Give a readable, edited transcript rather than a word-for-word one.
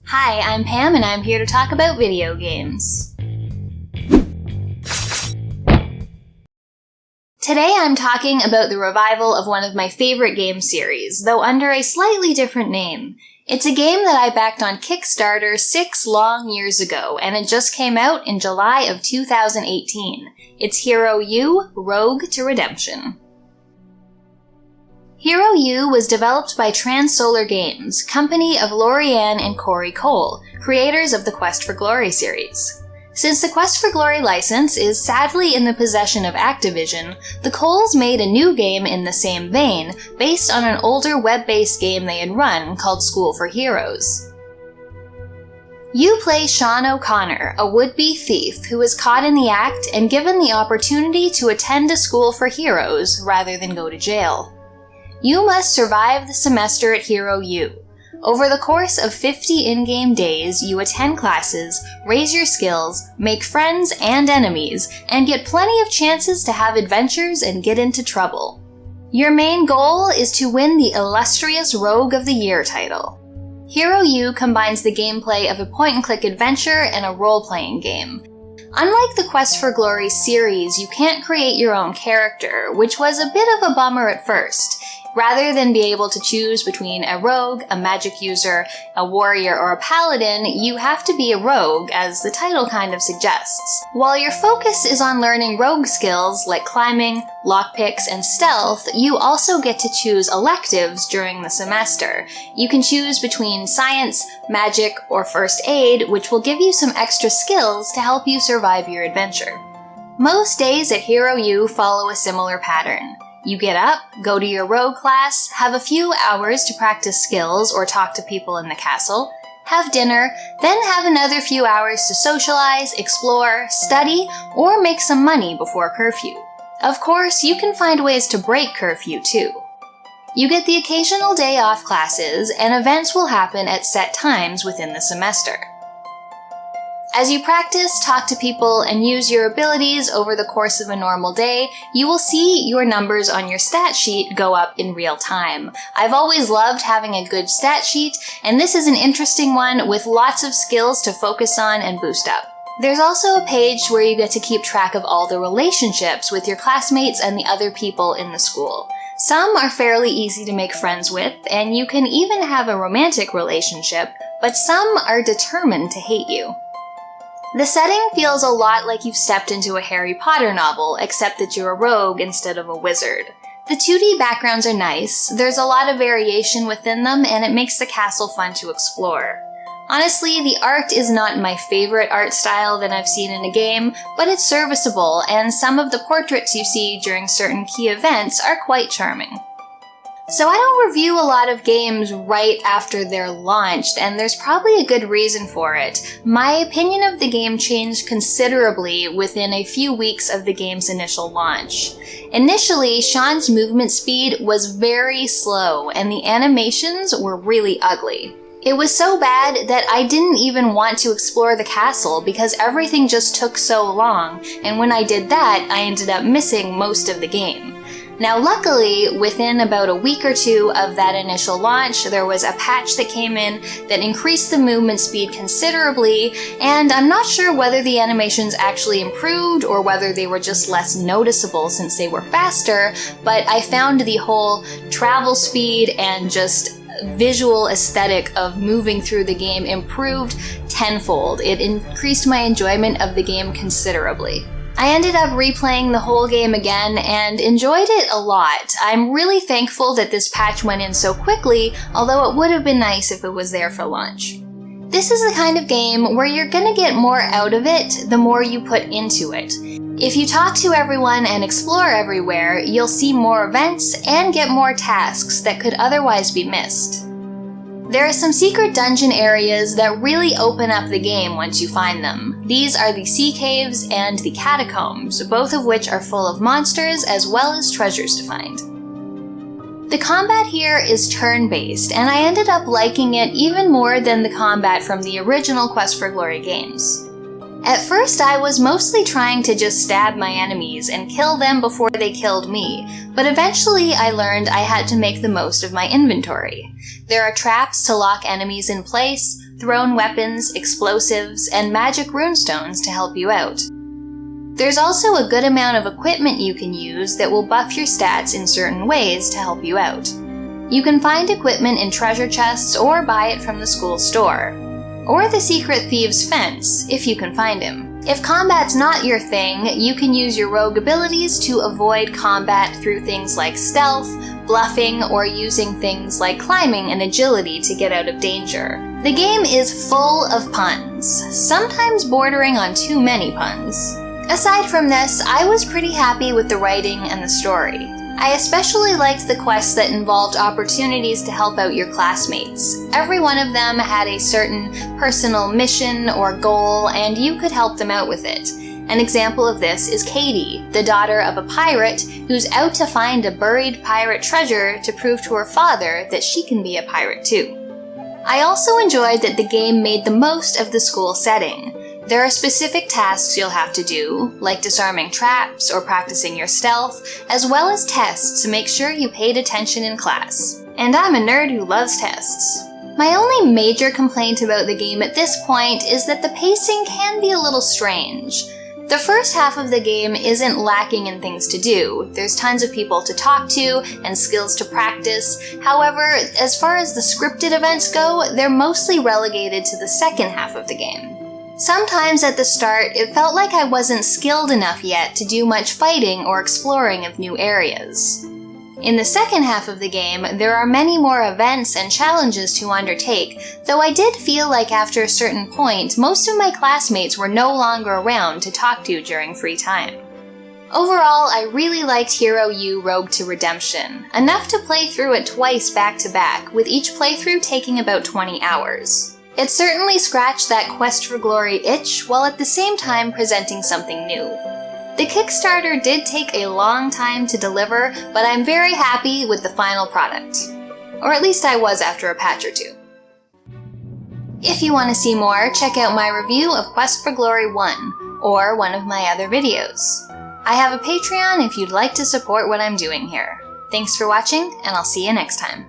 Hi, I'm Pam and I'm here to talk about video games. Today I'm talking about the revival of one of my favorite game series, though under a slightly different name. It's a game that I backed on Kickstarter 6 long years ago, and it just came out in July of 2018. It's Hero U: Rogue to Redemption. Hero U was developed by Transsolar Games, company of Lorianne and Corey Cole, creators of the Quest for Glory series. Since the Quest for Glory license is sadly in the possession of Activision, the Coles made a new game in the same vein, based on an older web-based game they had run called School for Heroes. You play Sean O'Connor, a would-be thief who is caught in the act and given the opportunity to attend a school for heroes rather than go to jail. You must survive the semester at Hero U. Over the course of 50 in-game days, you attend classes, raise your skills, make friends and enemies, and get plenty of chances to have adventures and get into trouble. Your main goal is to win the illustrious Rogue of the Year title. Hero U combines the gameplay of a point-and-click adventure and a role-playing game. Unlike the Quest for Glory series, you can't create your own character, which was a bit of a bummer at first. Rather than be able to choose between a rogue, a magic user, a warrior, or a paladin, you have to be a rogue, as the title kind of suggests. While your focus is on learning rogue skills like climbing, lockpicks, and stealth, you also get to choose electives during the semester. You can choose between science, magic, or first aid, which will give you some extra skills to help you survive your adventure. Most days at Hero U follow a similar pattern. You get up, go to your rogue class, have a few hours to practice skills or talk to people in the castle, have dinner, then have another few hours to socialize, explore, study, or make some money before curfew. Of course, you can find ways to break curfew too. You get the occasional day off classes, and events will happen at set times within the semester. As you practice, talk to people, and use your abilities over the course of a normal day, you will see your numbers on your stat sheet go up in real time. I've always loved having a good stat sheet, and this is an interesting one with lots of skills to focus on and boost up. There's also a page where you get to keep track of all the relationships with your classmates and the other people in the school. Some are fairly easy to make friends with, and you can even have a romantic relationship, but some are determined to hate you. The setting feels a lot like you've stepped into a Harry Potter novel, except that you're a rogue instead of a wizard. The 2D backgrounds are nice, there's a lot of variation within them, and it makes the castle fun to explore. Honestly, the art is not my favorite art style that I've seen in a game, but it's serviceable, and some of the portraits you see during certain key events are quite charming. So I don't review a lot of games right after they're launched, and there's probably a good reason for it. My opinion of the game changed considerably within a few weeks of the game's initial launch. Initially, Sean's movement speed was very slow, and the animations were really ugly. It was so bad that I didn't even want to explore the castle because everything just took so long, and when I did that, I ended up missing most of the game. Now luckily, within about a week or two of that initial launch, there was a patch that came in that increased the movement speed considerably, and I'm not sure whether the animations actually improved or whether they were just less noticeable since they were faster, but I found the whole travel speed and just visual aesthetic of moving through the game improved tenfold. It increased my enjoyment of the game considerably. I ended up replaying the whole game again and enjoyed it a lot. I'm really thankful that this patch went in so quickly, although it would have been nice if it was there for launch. This is the kind of game where you're gonna get more out of it the more you put into it. If you talk to everyone and explore everywhere, you'll see more events and get more tasks that could otherwise be missed. There are some secret dungeon areas that really open up the game once you find them. These are the Sea Caves and the Catacombs, both of which are full of monsters as well as treasures to find. The combat here is turn-based, and I ended up liking it even more than the combat from the original Quest for Glory games. At first, I was mostly trying to just stab my enemies and kill them before they killed me, but eventually I learned I had to make the most of my inventory. There are traps to lock enemies in place, thrown weapons, explosives, and magic runestones to help you out. There's also a good amount of equipment you can use that will buff your stats in certain ways to help you out. You can find equipment in treasure chests or buy it from the school store. Or the secret thieves' fence, if you can find him. If combat's not your thing, you can use your rogue abilities to avoid combat through things like stealth, bluffing, or using things like climbing and agility to get out of danger. The game is full of puns, sometimes bordering on too many puns. Aside from this, I was pretty happy with the writing and the story. I especially liked the quests that involved opportunities to help out your classmates. Every one of them had a certain personal mission or goal, and you could help them out with it. An example of this is Katie, the daughter of a pirate who's out to find a buried pirate treasure to prove to her father that she can be a pirate too. I also enjoyed that the game made the most of the school setting. There are specific tasks you'll have to do, like disarming traps or practicing your stealth, as well as tests to make sure you paid attention in class. And I'm a nerd who loves tests. My only major complaint about the game at this point is that the pacing can be a little strange. The first half of the game isn't lacking in things to do. There's tons of people to talk to and skills to practice. However, as far as the scripted events go, they're mostly relegated to the second half of the game. Sometimes at the start, it felt like I wasn't skilled enough yet to do much fighting or exploring of new areas. In the second half of the game, there are many more events and challenges to undertake, though I did feel like after a certain point, most of my classmates were no longer around to talk to during free time. Overall, I really liked Hero U Rogue to Redemption, enough to play through it twice back to back, with each playthrough taking about 20 hours. It certainly scratched that Quest for Glory itch, while at the same time presenting something new. The Kickstarter did take a long time to deliver, but I'm very happy with the final product. Or at least I was after a patch or two. If you want to see more, check out my review of Quest for Glory 1, or one of my other videos. I have a Patreon if you'd like to support what I'm doing here. Thanks for watching, and I'll see you next time.